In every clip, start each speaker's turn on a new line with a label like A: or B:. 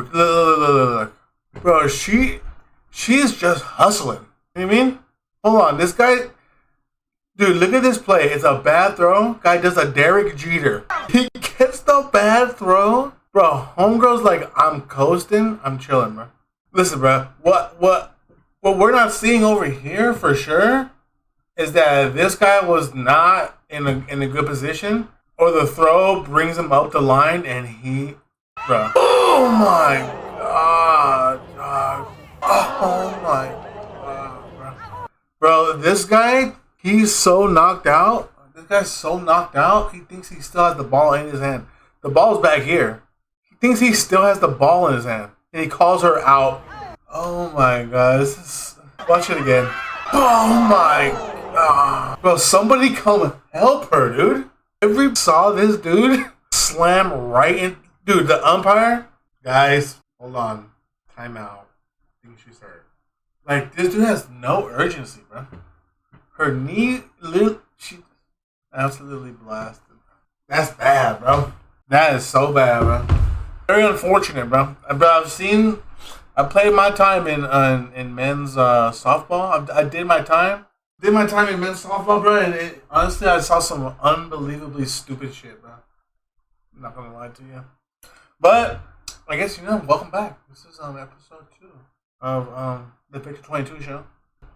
A: Dude, look. Bro, she's just hustling. You know what I mean? Hold on, this guy... Dude, look at this play. It's a bad throw. Guy does a Derek Jeter. He gets the bad throw. Bro, homegirl's like, I'm coasting. I'm chilling, bro. Listen, bro. What we're not seeing over here for sure is that this guy was not in a good position, or the throw brings him up the line and he, bro. Oh my god, dog. Oh my god, bro. Bro, this guy, he's so knocked out. This guy's so knocked out. He thinks he still has the ball in his hand. The ball's back here. He thinks he still has the ball in his hand, and he calls her out. Oh my god, watch it again. Oh my god. Bro, somebody come help her, dude. Every saw this dude slam right in. Dude, the umpire, guys, hold on. Timeout. I think she's hurt. Like, this dude has no urgency, bro. Her knee, she absolutely blasted. That's bad, bro. That is so bad, bro. Very unfortunate, bro. I played my time in men's softball. I did my time. Did my time in men's softball, bro. And honestly, I saw some unbelievably stupid shit, bro. I'm not gonna lie to you. But I guess welcome back. This is episode 2 of the Victxr22 Show.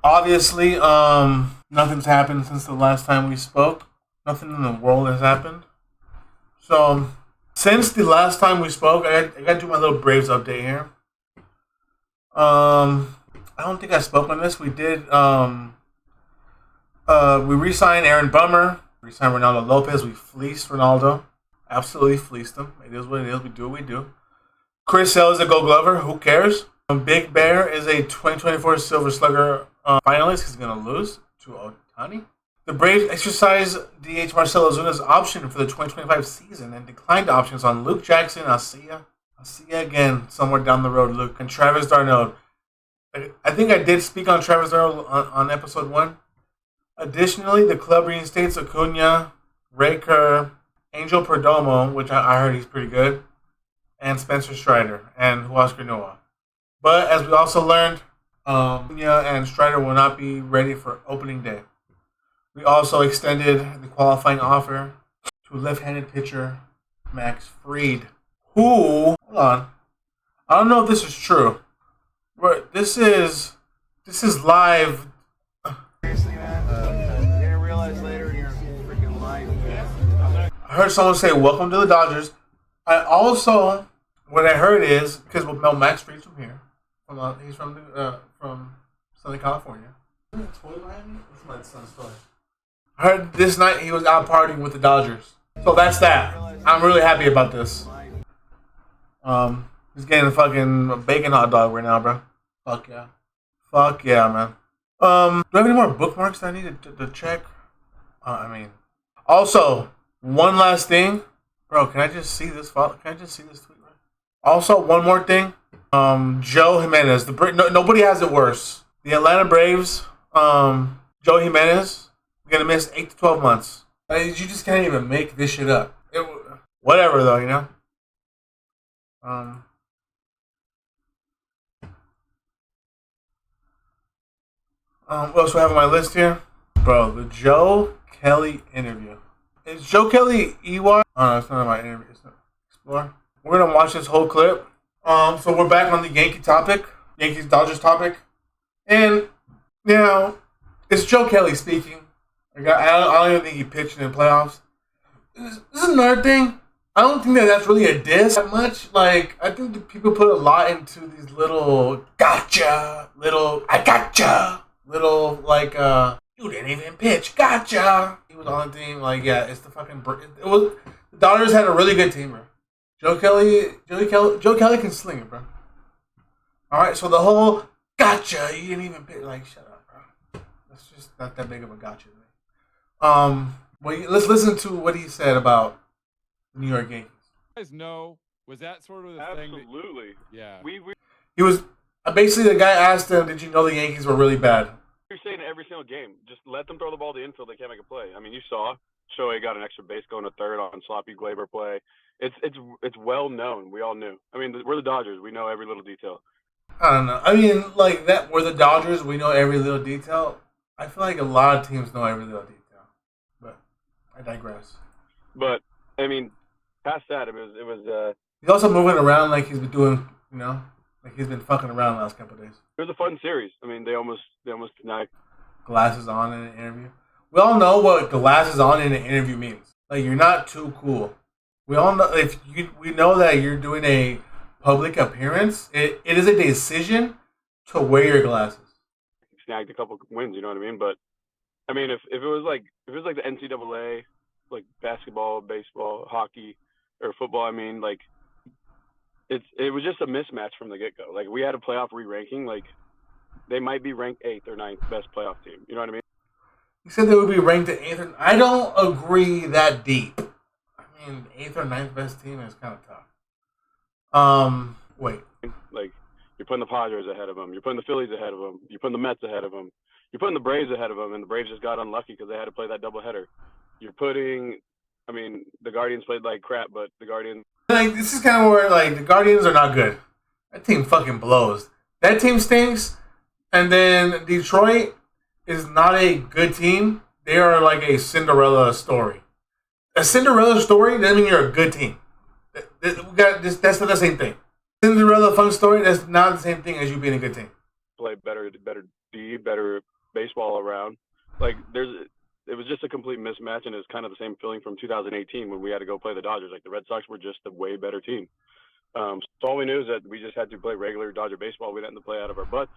A: Obviously, nothing's happened since the last time we spoke. Nothing in the world has happened. So, since the last time we spoke, I got to do my little Braves update here. I don't think I spoke on this. We did. We re-signed Aaron Bummer. Re-signed Ronaldo Lopez. We fleeced Ronaldo. Absolutely fleeced him. It is what it is. We do what we do. Chris Sale is a Gold Glover. Who cares? Big Bear is a 2024 Silver Slugger finalist. He's going to lose to Ohtani. The Braves exercised DH Marcell Ozuna's option for the 2025 season and declined options on Luke Jackson. I'll see ya again somewhere down the road, Luke. And Travis d'Arnaud. I think I did speak on Travis d'Arnaud on episode 1. Additionally, the club reinstates Acuna, Raker, Angel Perdomo, which I heard he's pretty good, and Spencer Strider, and Huascar Noah. But as we also learned, Acuna and Strider will not be ready for opening day. We also extended the qualifying offer to left-handed pitcher Max Fried, who, hold on, I don't know if this is true, but this is live.
B: Seriously, man, you're gonna realize later in your freaking life.
A: I heard someone say, "Welcome to the Dodgers." I also, what I heard is because Max Fried's from here, he's from Southern California. Is that a toy behind me? That's my son's toy. I heard this night he was out partying with the Dodgers. So that's that. I'm really happy about this. He's getting a fucking bacon hot dog right now, bro. Fuck yeah. Fuck yeah, man. Do I have any more bookmarks that I need to check? Also, one last thing. Bro, can I just see this tweet, bro? Also, one more thing. Joe Jimenez. Nobody has it worse. The Atlanta Braves, Joe Jimenez, gonna miss 8 to 12 months. You just can't even make this shit up. Whatever, though, you know? What else do I have on my list here? Bro, the Joe Kelly interview. Is Joe Kelly EY? Oh, no, it's not my interview. It's not Explore. We're going to watch this whole clip. So we're back on the Yankees-Dodgers topic. And, it's Joe Kelly speaking. I don't even think he pitched in the playoffs. This is another thing. I don't think that's really a diss that much. Like, I think that people put a lot into these little gotcha, I gotcha, you didn't even pitch, gotcha. He was on the team, it's the fucking, the Dodgers had a really good team, bro. Joe Kelly can sling it, bro. Alright, so the whole gotcha, you didn't even pitch, shut up, bro. That's just not that big of a gotcha to me. Let's listen to what he said about the New York Yankees.
C: You guys know, was that sort of the thing?
D: Absolutely.
C: Yeah.
A: He was basically, the guy asked him, "Did you know the Yankees were really bad?"
D: You're saying every single game, just let them throw the ball to the infield. They can't make a play. I mean, you saw Shohei got an extra base going to third on sloppy Glaber play. it's well known. We all knew. I mean, we're the Dodgers. We know every little detail.
A: I don't know. I mean, like that. We're the Dodgers. We know every little detail. I feel like a lot of teams know every little detail, but I digress.
D: But I mean, past that, it was.
A: He's also moving around like he's been doing, like he's been fucking around the last couple of days.
D: It was a fun series. I mean, they almost denied.
A: Glasses on in an interview. We all know what glasses on in an interview means. Like, you're not too cool. We all know we know that you're doing a public appearance. It is a decision to wear your glasses.
D: Snagged a couple wins, you know what I mean? But I mean, if it was like the NCAA, like basketball, baseball, hockey, or football, I mean, like it was just a mismatch from the get go. Like, we had a playoff re-ranking. Like, they might be ranked 8th or 9th best playoff team. You know what I mean?
A: You said they would be ranked at 8th. I don't agree that deep. I mean, 8th or 9th best team is kind of tough. Wait.
D: Like, you're putting the Padres ahead of them. You're putting the Phillies ahead of them. You're putting the Mets ahead of them. You're putting the Braves ahead of them, and the Braves just got unlucky because they had to play that doubleheader. You're putting, I mean, the Guardians played like crap, but the Guardians.
A: Like, this is kind of where, like, the Guardians are not good. That team fucking blows. That team stinks. And then Detroit is not a good team. They are like a Cinderella story. A Cinderella story doesn't mean you're a good team. That's not the same thing. Cinderella fun story, that's not the same thing as you being a good team.
D: Play better D, better baseball around. Like, it was just a complete mismatch, and it's kind of the same feeling from 2018 when we had to go play the Dodgers. Like, the Red Sox were just a way better team. So all we knew is that we just had to play regular Dodger baseball. We didn't have to play out of our butts.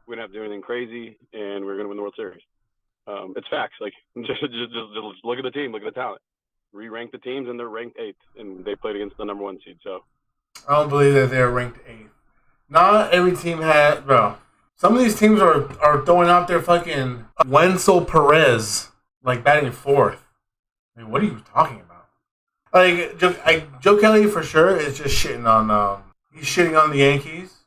D: We didn't have to do anything crazy, and we were going to win the World Series. It's facts. Like, just look at the team, look at the talent. Re-rank the teams, and they're ranked 8th, and they played against the number 1 seed. So
A: I don't believe that they're ranked 8th. Not every team has, bro. Some of these teams are throwing out their fucking Wenzel Perez, like, batting 4th. I mean, what are you talking about? Like, Joe Kelly for sure is just shitting on. He's shitting on the Yankees.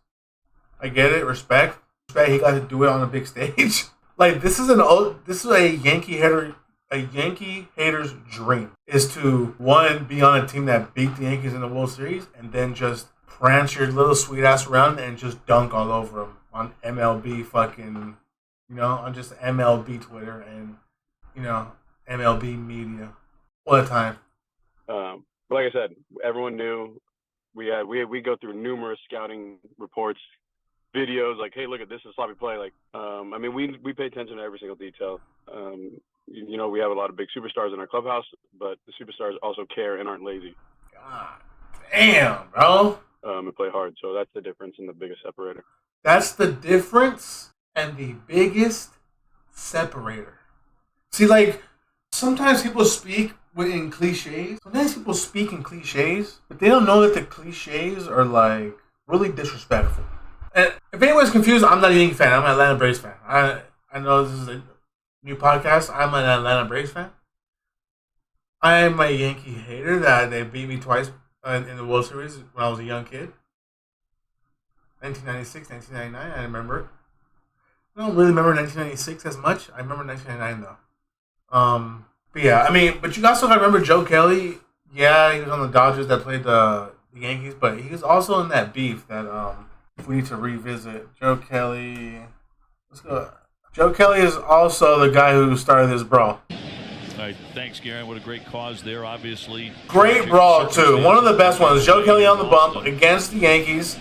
A: I get it. Respect. He got to do it on a big stage. Like, this is a Yankee hater's dream, is to, one, be on a team that beat the Yankees in the World Series, and then just prance your little sweet ass around and just dunk all over them on MLB fucking, on just MLB Twitter and, MLB media. What a time.
D: But like I said, everyone knew. We go through numerous scouting reports, videos, like, hey, look at this, is sloppy play. Like, I mean, we pay attention to every single detail. We have a lot of big superstars in our clubhouse, but the superstars also care and aren't lazy.
A: God damn, bro.
D: And play hard. So that's the difference and the biggest separator.
A: That's the difference and the biggest separator. See, like, sometimes people speak in cliches. Sometimes people speak in cliches, but they don't know that the cliches are, like, really disrespectful. And if anyone's confused, I'm not a Yankee fan. I'm an Atlanta Braves fan. I know this is a new podcast. I'm an Atlanta Braves fan. I'm a Yankee hater that they beat me twice in the World Series when I was a young kid. 1996, 1999, I remember. I don't really remember 1996 as much. I remember 1999 though. But yeah, I mean, but you also gotta remember Joe Kelly. Yeah, he was on the Dodgers that played the Yankees, but he was also in that beef that if we need to revisit. Joe Kelly. Let's go. Joe Kelly is also the guy who started this brawl.
E: All right, thanks, Garen. What a great cause there, obviously.
A: Great brawl, too. One of the best ones. Joe Kelly on the bump against the Yankees.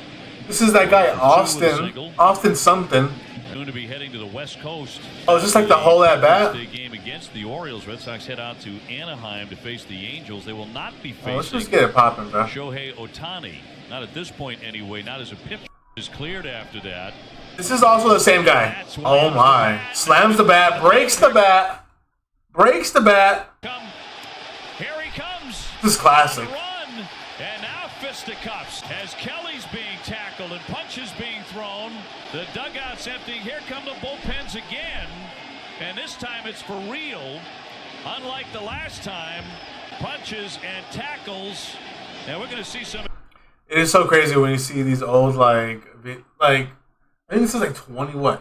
A: This is that guy, Austin something.
E: Going to be heading to the West Coast.
A: Oh, is this like the whole at bat?
E: Game against the Orioles. Red Sox head out to Anaheim to face the Angels. They will not be facing
A: let's just get it popping, bro.
E: Shohei Ohtani. Not at this point, anyway. Not as a pitcher is cleared after that.
A: This is also the same guy. Oh my! Slams the bat, breaks the bat. Breaks the bat.
E: Here he comes.
A: This is classic.
E: Run. And now fisticuffs as Kelly's being tackled and punches being thrown. The dugout's empty. Here come the bullpens again. And this time it's for real. Unlike the last time, punches and tackles. Now we're going to see some.
A: It is so crazy when you see these old like I think this is like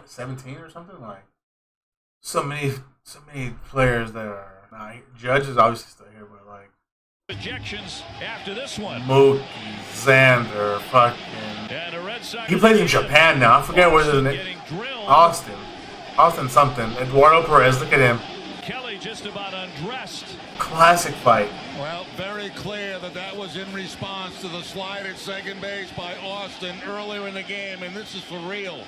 A: 17 or something, like so many players that are. Judge is obviously still here, but like
E: Ejections after this one.
A: Mookie, Xander, fucking.
E: And the Red Sox
A: He plays in Japan now. I forget what his name. Austin. Austin something. Eduardo Perez. Look at him.
E: Kelly just about undressed.
A: Classic fight.
F: Well, very clear that was in response to the slide at second base by Austin earlier in the game, and this is for real.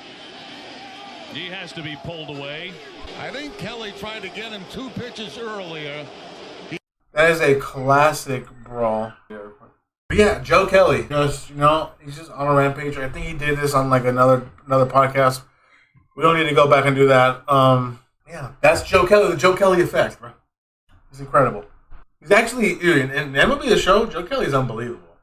E: He has to be pulled away.
F: I think Kelly tried to get him 2 pitches earlier.
A: That is a classic brawl. But yeah, Joe Kelly. Just, he's just on a rampage. I think he did this on like another podcast. We don't need to go back and do that. Yeah, that's Joe Kelly. The Joe Kelly effect, bro. It's incredible. He's actually, dude, in MLB The Show, Joe Kelly's unbelievable.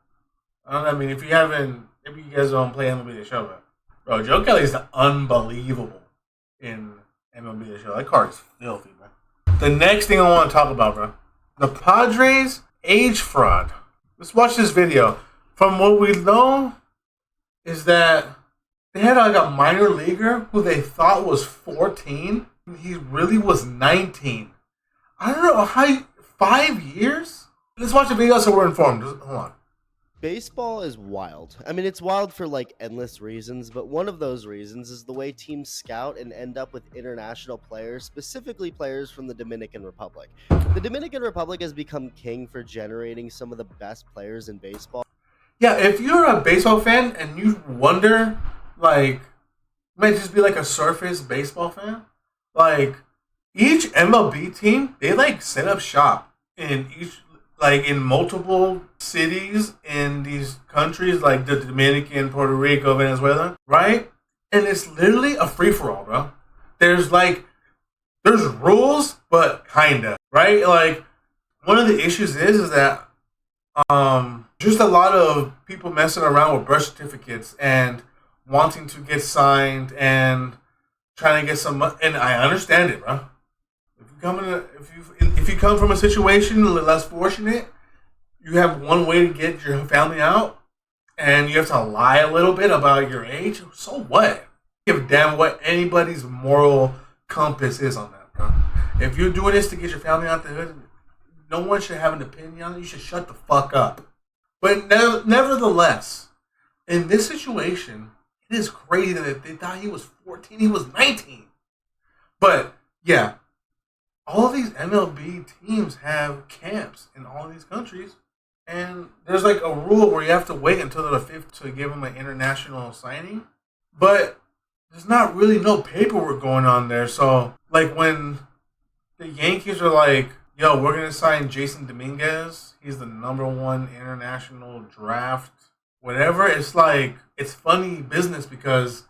A: If you guys don't play MLB The Show, but bro, Joe Kelly's unbelievable in MLB The Show. That card is filthy, bro. The next thing I want to talk about, bro. The Padres age fraud. Let's watch this video. From what we know is that they had like a minor leaguer who they thought was 14. He really was 19. I don't know how 5 years? Let's watch the video so we're informed. Hold on.
G: Baseball is wild. I mean, it's wild for like endless reasons, but one of those reasons is the way teams scout and end up with international players, specifically players from the Dominican Republic. The Dominican Republic has become king for generating some of the best players in baseball.
A: Yeah, if you're a baseball fan and you wonder, like, might just be like a surface baseball fan, like, each MLB team, they like set up shop in multiple cities in these countries like the Dominican, Puerto Rico, Venezuela, right? And it's literally a free-for-all, bro. There's rules, but kinda, right? Like, one of the issues is that just a lot of people messing around with birth certificates and wanting to get signed and trying to get some money. And I understand it, bro. If you come from a situation less fortunate, you have one way to get your family out, and you have to lie a little bit about your age. So what? Give a damn what anybody's moral compass is on that, bro. If you're doing this to get your family out the hood, no one should have an opinion on it. You should shut the fuck up. But nevertheless, in this situation, it is crazy that they thought he was 14. He was 19. But yeah. All these MLB teams have camps in all these countries, and there's like a rule where you have to wait until the 5th to give them an international signing, but there's not really no paperwork going on there. So, like, when the Yankees are like, yo, we're going to sign Jason Dominguez, he's the #1 international draft, whatever, it's like, it's funny business because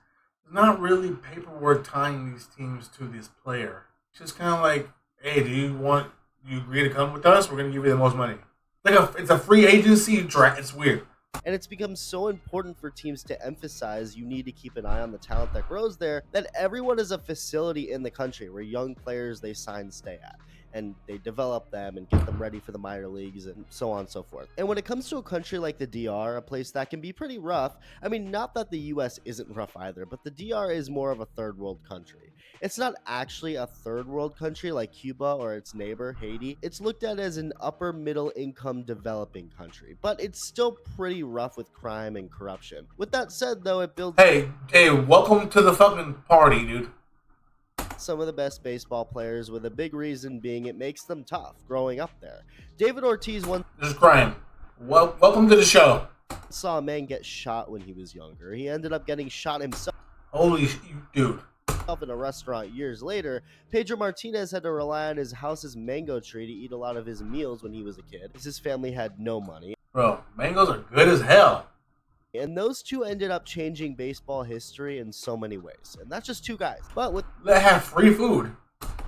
A: there's not really paperwork tying these teams to this player. It's just kind of like, hey, do you agree to come with us? We're going to give you the most money. It's a free agency draft. It's weird.
G: And it's become so important for teams to emphasize you need to keep an eye on the talent that grows there, that everyone is a facility in the country where young players they sign stay at. And they develop them and get them ready for the minor leagues and so on and so forth. And when it comes to a country like the DR, a place that can be pretty rough, I mean, not that the US isn't rough either, but the DR is more of a third world country. It's not actually a third world country like Cuba or its neighbor, Haiti. It's looked at as an upper middle income developing country, but it's still pretty rough with crime and corruption. With that said, though, it builds...
A: Hey, welcome to the fucking party, dude.
G: Some of the best baseball players, with a big reason being it makes them tough growing up there. David Ortiz once...
A: This is crime. Welcome to the show.
G: Saw a man get shot when he was younger. He ended up getting shot himself.
A: Holy dude.
G: In a restaurant years later. Pedro Martinez had to rely on his house's mango tree to eat a lot of his meals when he was a kid, as his family had no money.
A: Bro, mangoes are good as hell.
G: And those two ended up changing baseball history in so many ways. And that's just two guys. But with
A: they have free food.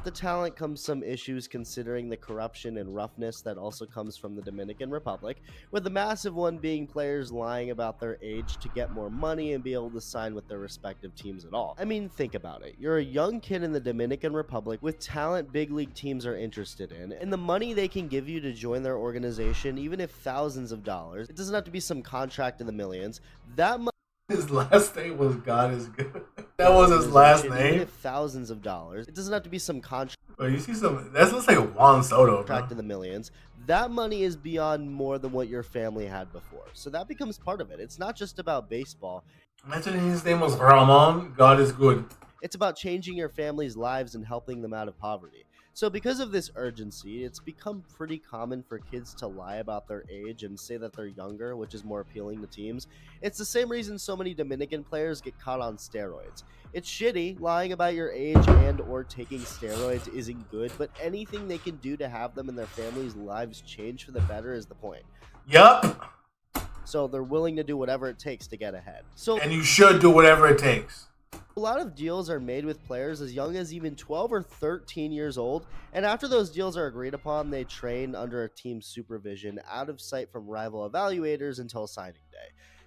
G: The talent comes some issues considering the corruption and roughness that also comes from the Dominican Republic, with the massive one being players lying about their age to get more money and be able to sign with their respective teams at all. I mean, think about it. You're a young kid in the Dominican Republic with talent big league teams are interested in, and the money they can give you to join their organization, even if thousands of dollars, it doesn't have to be some contract in the millions, that money.
A: His last name was God is Good. That was his last name.
G: Thousands of dollars. It doesn't have to be some contract.
A: Bro, you see some. That looks like Juan Soto.
G: Contract in the millions. that money is beyond more than what your family had before. So that becomes part of it. It's not just about baseball.
A: Imagine his name was Ramon. God is good.
G: It's about changing your family's lives and helping them out of poverty. So because of this urgency, it's become pretty common for kids to lie about their age and say that they're younger, which is more appealing to teams. It's the same reason so many Dominican players get caught on steroids. It's shitty. Lying about your age and or taking steroids isn't good, but anything they can do to have them and their families' lives change for the better is the point.
A: Yup.
G: So they're willing to do whatever it takes to get ahead.
A: And you should do whatever it takes.
G: A lot of deals are made with players as young as even 12 or 13 years old, and after those deals are agreed upon, they train under a team's supervision out of sight from rival evaluators until signing day.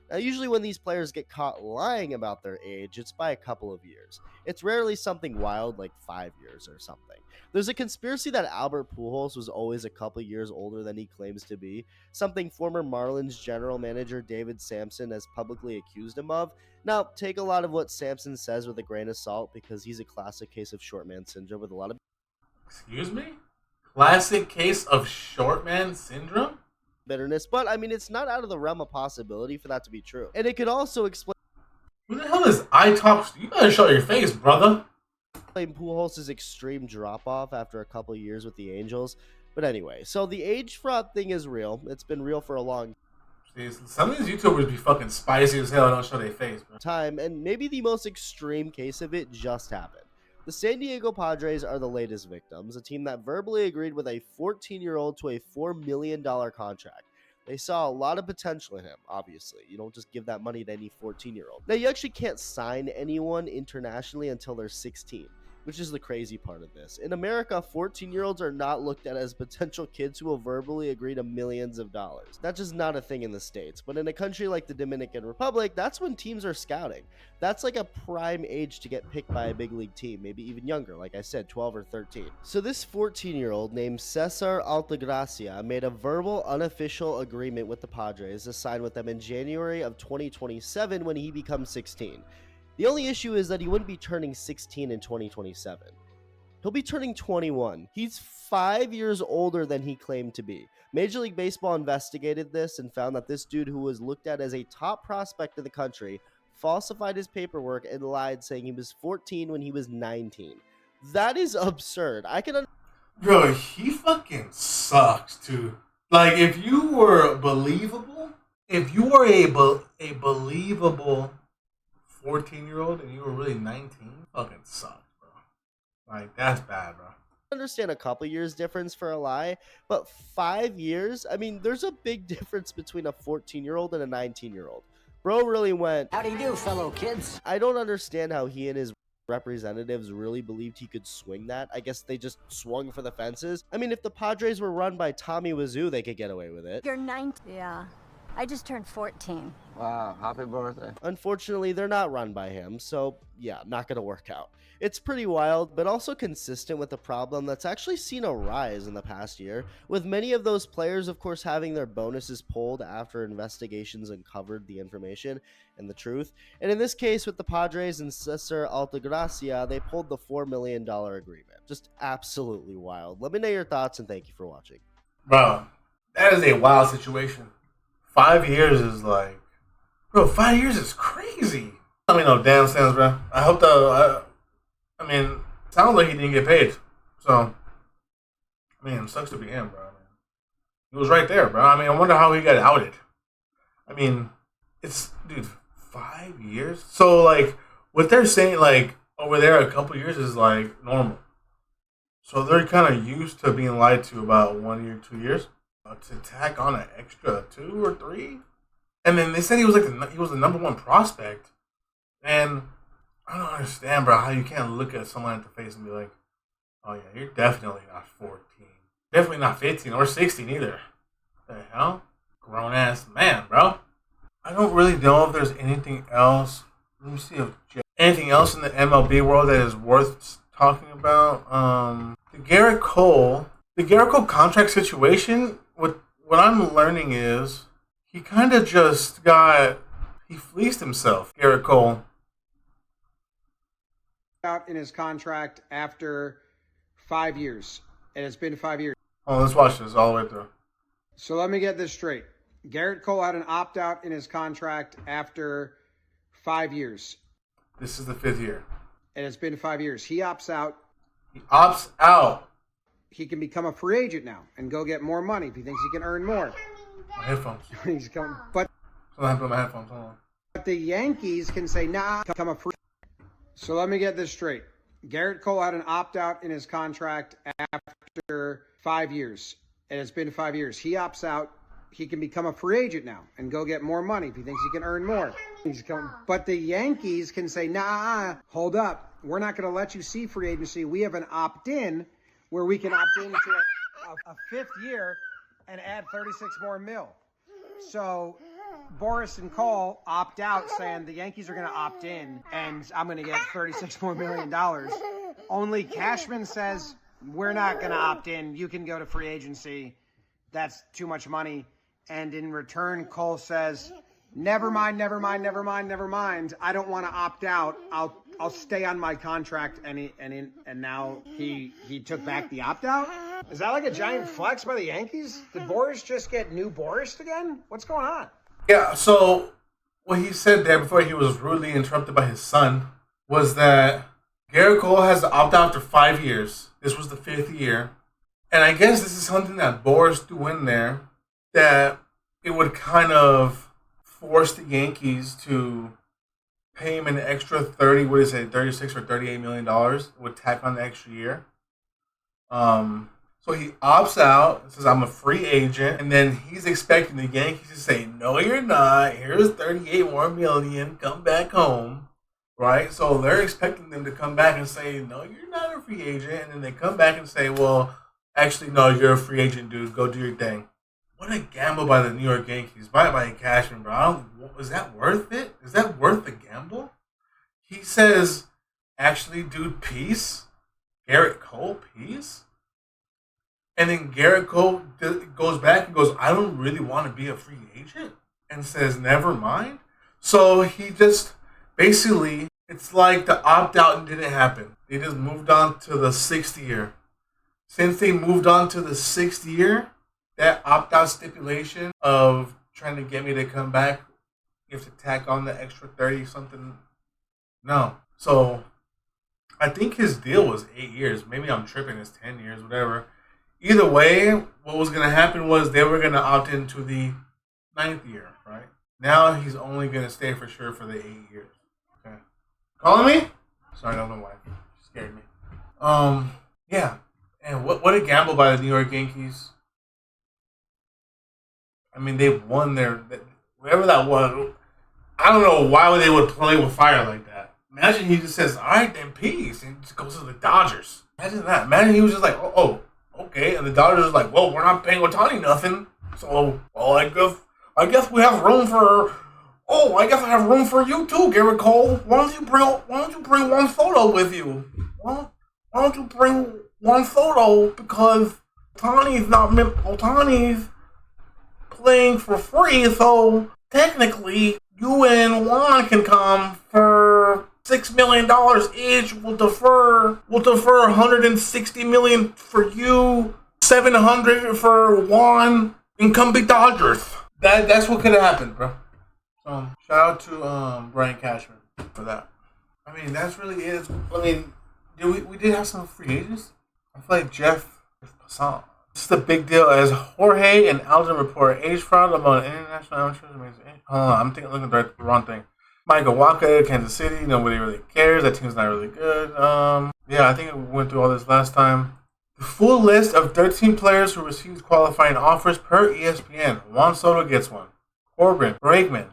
G: Now, usually when these players get caught lying about their age, it's by a couple of years. It's rarely something wild like 5 years or something. There's a conspiracy that Albert Pujols was always a couple years older than he claims to be, something former Marlins general manager David Samson has publicly accused him of. Now, take a lot of what Samson says with a grain of salt because he's a classic case of short man syndrome with a lot of...
A: Excuse me? Classic case of short man syndrome?
G: Bitterness, but I mean, it's not out of the realm of possibility for that to be true. And it could also explain...
A: Who the hell is I talk? You better show your face, brother.
G: Pujols' extreme drop-off after a couple years with the Angels. But anyway, so the age fraud thing is real. It's been real for a long
A: Some of these YouTubers be fucking spicy as hell and don't show their face, bro.
G: time, and maybe the most extreme case of it just happened. The San Diego Padres are the latest victims, a team that verbally agreed with a 14-year-old to a $4 million contract. They saw a lot of potential in him, obviously. You don't just give that money to any 14-year-old. Now, you actually can't sign anyone internationally until they're 16. Which is the crazy part of this. In America, 14-year-olds are not looked at as potential kids who will verbally agree to millions of dollars. That's just not a thing in the States. But in a country like the Dominican Republic, that's when teams are scouting. That's like a prime age to get picked by a big league team, maybe even younger, like I said, 12 or 13. So this 14-year-old named Cesar Altagracia made a verbal, unofficial agreement with the Padres to sign with them in January of 2027 when he becomes 16. The only issue is that he wouldn't be turning 16 in 2027. He'll be turning 21. He's 5 years older than he claimed to be. Major League Baseball investigated this and found that this dude, who was looked at as a top prospect in the country, falsified his paperwork and lied, saying he was 14 when he was 19. That is absurd.
A: Bro, he fucking sucks, too. Like, if you were believable, if you were a believable 14-year-old and you were really 19, fucking sucks, bro. Like, that's bad, bro.
G: Understand a couple years difference for a lie, but 5 years? I mean, there's a big difference between a 14-year-old and a 19-year-old. Bro really went,
H: how do you do, fellow kids?
G: I don't understand how he and his representatives really believed he could swing that. I guess they just swung for the fences. I mean, if the Padres were run by Tommy Wiseau, they could get away with it.
I: You're 19. Yeah. I just turned 14.
B: Wow, happy birthday.
G: Unfortunately, they're not run by him, so yeah, not gonna work out. It's pretty wild, but also consistent with the problem that's actually seen a rise in the past year, with many of those players, of course, having their bonuses pulled after investigations uncovered the information and the truth. And in this case, with the Padres and Cesar Altagracia, they pulled the $4 million agreement. Just absolutely wild. Let me know your thoughts, and thank you for watching.
A: Bro, that is a wild situation. 5 years is like, bro, 5 years is crazy. I mean, no damn sense, bro. I hope I mean, sounds like he didn't get paid. So, I mean, it sucks to be him, bro. I mean, he was right there, bro. I mean, I wonder how he got outed. I mean, dude, 5 years? So, like, what they're saying, like, over there, a couple years is, like, normal. So they're kind of used to being lied to about 1 year, 2 years. To tack on an extra 2 or 3, and then they said he was like he was the number one prospect, and I don't understand, bro, how you can't look at someone at the face and be like, oh yeah, you're definitely not 14, definitely not 15 or 16 either. The hell, grown ass man, bro. I don't really know if there's anything else. Let me see if anything else in the MLB world that is worth talking about. The Garrett Cole contract situation. What I'm learning is he kind of just he fleeced himself, Garrett Cole.
J: Out in his contract after 5 years, and it's been 5 years.
A: Oh, let's watch this all the way through.
J: So let me get this straight. Garrett Cole had an opt-out in his contract after 5 years.
A: This is the 5th year.
J: And it's been 5 years. He opts out.
A: He opts out.
J: He can become a free agent now and go get more money if he thinks he can earn more.
A: My headphones.
J: He's coming, but
A: Something happened to my headphones. Hold on.
J: But the Yankees can say, nah, become a free. So let me get this straight. Garrett Cole had an opt-out in his contract after 5 years. And it's been 5 years. He opts out. He can become a free agent now and go get more money if he thinks he can earn more. But the Yankees can say, nah, hold up. We're not going to let you see free agency. We have an opt-in where we can opt into a 5th year and add 36 more mil. So Boris and Cole opt out saying the Yankees are going to opt in and I'm going to get $36 more million. Only Cashman says, we're not going to opt in. You can go to free agency. That's too much money. And in return, Cole says, never mind. I don't want to opt out. I'll stay on my contract. And now he took back the opt out. Is that like a giant flex by the Yankees? Did Boris just get new Boris again? What's going on?
A: Yeah, so what he said there before he was rudely interrupted by his son was that Garrett Cole has to opt out after 5 years. This was the 5th year. And I guess this is something that Boris threw in there, that it would kind of force the Yankees to pay him an extra 36 or $38 million, would tack on the extra year. So he opts out, says, I'm a free agent, and then he's expecting the Yankees to say, no, you're not. Here's 38 more million. Come back home. Right? So they're expecting them to come back and say, no, you're not a free agent. And then they come back and say, well, actually, no, you're a free agent, dude. Go do your thing. What a gamble by the New York Yankees. By Cashman, bro. Is that worth it? Is that worth the gamble? He says, actually, dude, peace. Garrett Cole, peace. And then Garrett Cole goes back and goes, I don't really want to be a free agent. And says, never mind. So he just, basically, it's like the opt-out didn't happen. They just moved on to the 6th year. Since they moved on to the 6th year, that opt-out stipulation of trying to get me to come back, you have to tack on the extra 30-something. No. So I think his deal was 8 years. Maybe I'm tripping. It's 10 years, whatever. Either way, what was going to happen was they were going to opt into the 9th year, right? Now he's only going to stay for sure for the 8 years. Okay. Calling me? Sorry, no, my wife. She scared me. Yeah. And what a gamble by the New York Yankees. I mean, they've won whatever that was. I don't know why they would play with fire like that. Imagine he just says, all right, then peace, and just goes to the Dodgers. Imagine that. Imagine he was just like, oh, okay. And the Dodgers is like, well, we're not paying Ohtani nothing. So, well, I guess we have room for, I guess I have room for you too, Garrett Cole. Why don't you bring one photo with you? Why don't you bring one photo, because Ohtani's playing for free, so technically you and Juan can come for $6 million each. We'll defer $160 million for you, $700 for Juan, and come be Dodgers. That's what could have happened, bro. So shout out to Brian Cashman for that. I mean, that's really it. I mean, we did have some free agents. I feel like Jeff Passan. This is the big deal as Jorge and Alden report age fraud among international amateurs. I'm looking at the wrong thing. Michael Walker, Kansas City. Nobody really cares. That team's not really good. Yeah, I think we went through all this last time. The full list of 13 players who received qualifying offers per ESPN. Juan Soto gets one. Corbin, Bregman,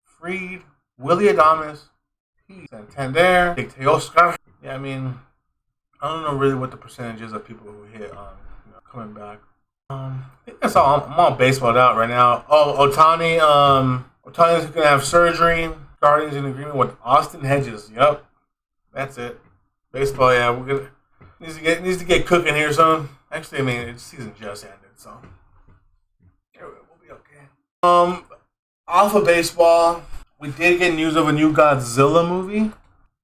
A: Fried, Willie Adames, Santander, Dick Teoscar. Yeah, I mean, I don't know really what the percentage is of people who hit coming back. I think that's all. I'm all baseballed out right now. Oh, Ohtani. Ohtani's gonna have surgery. Guardians in agreement with Austin Hedges. Yep, that's it. Baseball. Yeah, we're gonna needs to get cooking here soon. Actually, I mean, the season just ended, so we'll be okay. Off of baseball, we did get news of a new Godzilla movie.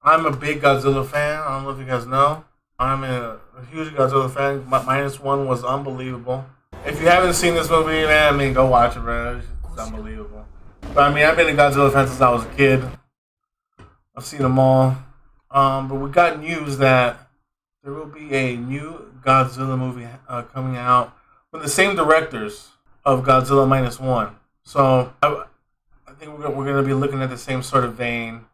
A: I'm a big Godzilla fan. I don't know if you guys know. I'm a huge Godzilla fan. -1 was unbelievable. If you haven't seen this movie, man, I mean, go watch it, bro. It's unbelievable. But I mean, I've been a Godzilla fan since I was a kid. I've seen them all. But we got news that there will be a new Godzilla movie coming out from the same directors of Godzilla -1. So I think we're going to be looking at the same sort of vein.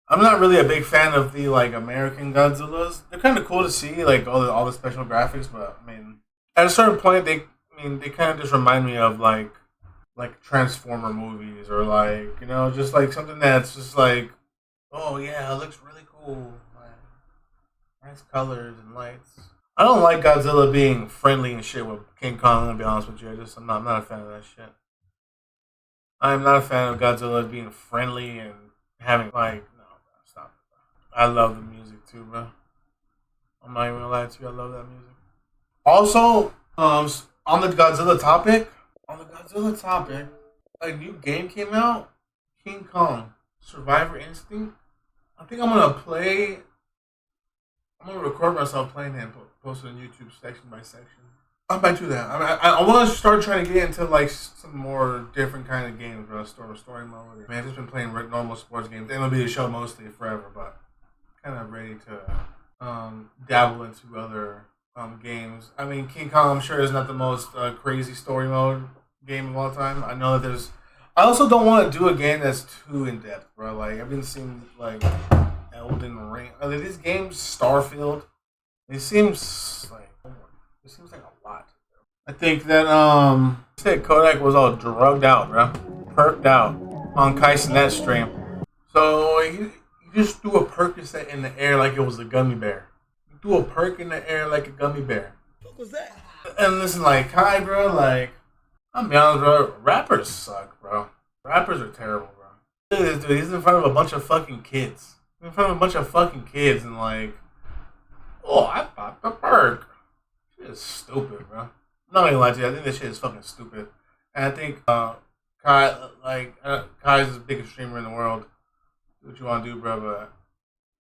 A: I'm not really a big fan of the like American Godzillas. They're kind of cool to see, like all the special graphics, but I mean, at a certain point, they kind of just remind me of like Transformer movies, or like, you know, just like something that's just like, oh yeah, it looks really cool, like, nice colors and lights. I don't like Godzilla being friendly and shit with King Kong. I'm gonna be honest with you. I'm not a fan of that shit. I am not a fan of Godzilla being friendly and having like. I love the music too, bro. I'm not even gonna lie to you. I love that music. Also, on the Godzilla topic, a new game came out, King Kong Survivor Instinct. I think I'm gonna record myself playing it and post it on YouTube section by section. I might do that. I want to start trying to get into like some more different kind of games, bro. Story mode. Man, I've just been playing normal sports games. MLB The Show mostly forever, but kind of ready to dabble into other games. I mean, King Kong, I'm sure, is not the most crazy story mode game of all time. I know that there's. I also don't want to do a game that's too in depth, bro. Like I've been seeing like Elden Ring. These games, Starfield. It seems like a lot. I think that said Kodak was all drugged out, bro, perked out on Kai Cenat's stream. So he just threw a Percocet in the air like it was a gummy bear. He threw a perk in the air like a gummy bear. What was that? And listen, like Kai, bro, like I'm be honest, bro, rappers suck, bro. Rappers are terrible, bro. Look at this dude. He's in front of a bunch of fucking kids. In front of a bunch of fucking kids, and like, oh, I popped the perk. Shit is stupid, bro. I'm not gonna lie to you. I think this shit is fucking stupid. And I think Kai's the biggest streamer in the world. Do what you want to do, bro, but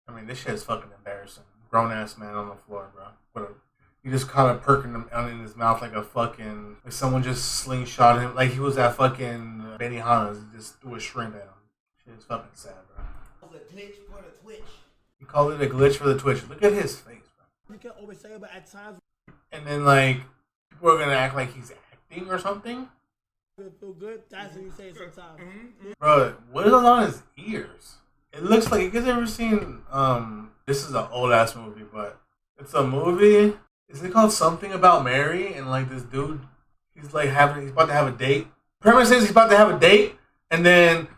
A: I mean, this shit is fucking embarrassing. Grown ass man on the floor, bro. He just caught a perk in his mouth like a fucking, like someone just slingshot him, like he was at fucking Benihana's. He just threw a shrimp at him. Shit is fucking sad, bro. Glitch for the Twitch. He called it a glitch for the Twitch. Look at his face, bro. You can always say, but at times. And then like people are gonna act like he's acting or something. Feel good. That's what you say sometimes. Bro, what is on his ears? It looks like, you guys ever seen this is an old ass movie, but it's a movie. Is it called Something About Mary? And like this dude, he's about to have a date. Premise is he's about to have a date, and then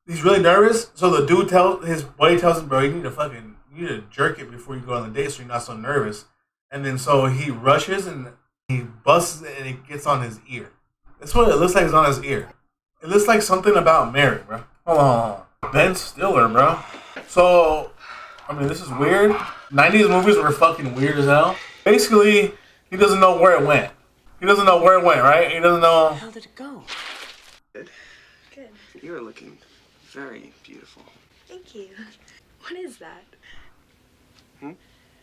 A: he's really nervous. So the dude his buddy tells him, bro, you need to jerk it before you go on the date so you're not so nervous. And then so he rushes and he busts it and it gets on his ear. That's what it looks like, it's on his ear. It looks like Something About Mary, bro. Hold on. Ben Stiller, bro. So, I mean, this is weird. 90s movies were fucking weird as hell. Basically, he doesn't know where it went. Right? He doesn't know.
H: How did it go? Good. Good. You're looking very beautiful.
K: Thank you. What is that?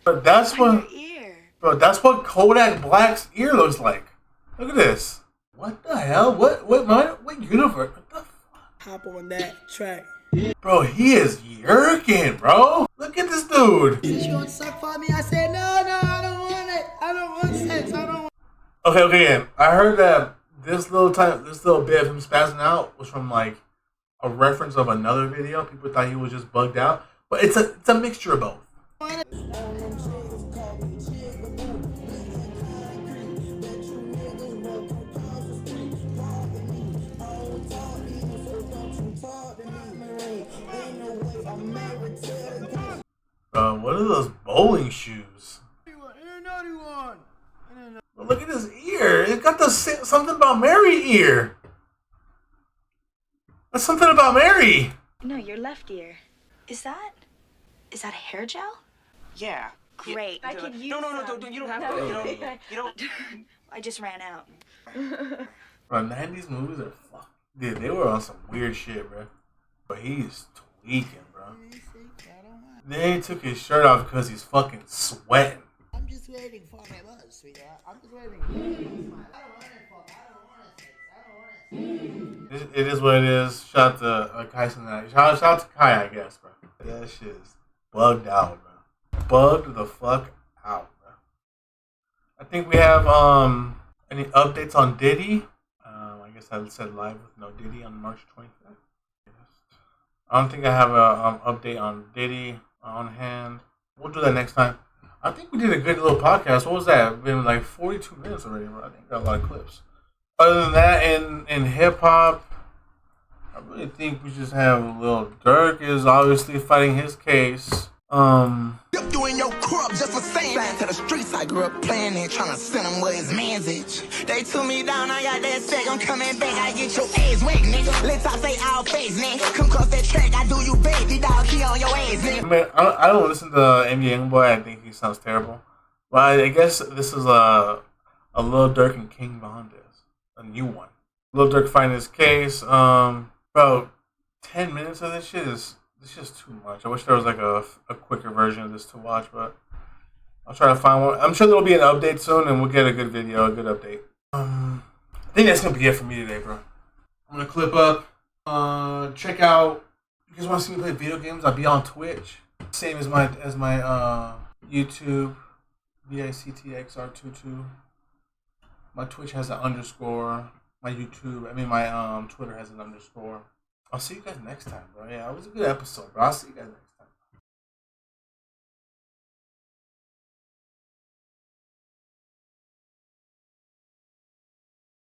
A: But that's what. Ear. Bro, that's what Kodak Black's ear looks like. Look at this. What the hell? What universe? What the fuck?
L: Hop on that track.
A: Bro, he is yerking, bro. Look at this dude.
L: You want to suck for me? I said, no, I don't want it. I don't want sex. I don't want.
A: Okay. I heard that this little bit of him spazzing out was from like a reference of another video. People thought he was just bugged out, but it's a mixture of both. Bro, what are those bowling shoes? But look at his ear. It got the Something About Mary ear. That's Something About Mary.
K: No, your left ear. Is that a hair gel?
H: Yeah.
K: Great. I could use
H: No, you don't have to. You don't.
K: I just ran out.
A: Bro, 90s movies are fuck. Dude, they were on some weird shit, bro. But he's tweaking, bro. Then he took his shirt off because he's fucking sweating.
L: I'm just waiting for my buzz, sweetheart. I'm just waiting. I don't want it, fuck. I don't want it.
A: It is what it is. Shout out to Kai Cenat. Shout out to Kai, I guess, bro. That shit is bugged out, bro. Bugged the fuck out, bro. I think we have any updates on Diddy. I guess I said live with no Diddy on March 25th. I don't think I have an update on Diddy on hand. We'll do that next time. I think we did a good little podcast. What was that? It's been like 42 minutes already, bro. I think got a lot of clips. Other than that, in hip hop, I really think we just have a little Dirk is obviously fighting his case.
M: You in your crib just for saying that to the streets. I grew up playing and trying to send him where his man's itch. They took me down, I got that sack, I'm coming back, I get your ass wet, nigga. Let's talk say all face, nigga. Come cross that track, I do you baby dog, he on your ass, nigga.
A: I mean, I don't listen to NBA Youngboy. I think he sounds terrible. But I guess this is a Lil Durk and King Von is a new one. Lil Durk fighting his case. Bro, 10 minutes of this shit is just too much. I wish there was like a quicker version of this to watch, but I'll try to find one. I'm sure there'll be an update soon, and we'll get a good video, a good update. I think that's gonna be it for me today, bro. I'm gonna clip up. Check out. If you guys want to see me play video games, I'll be on Twitch. Same as my YouTube, Victxr22. My Twitch has an underscore. My Twitter has an underscore. I'll see you guys next time, bro. Yeah, it was a good episode, bro. I'll see you guys next time.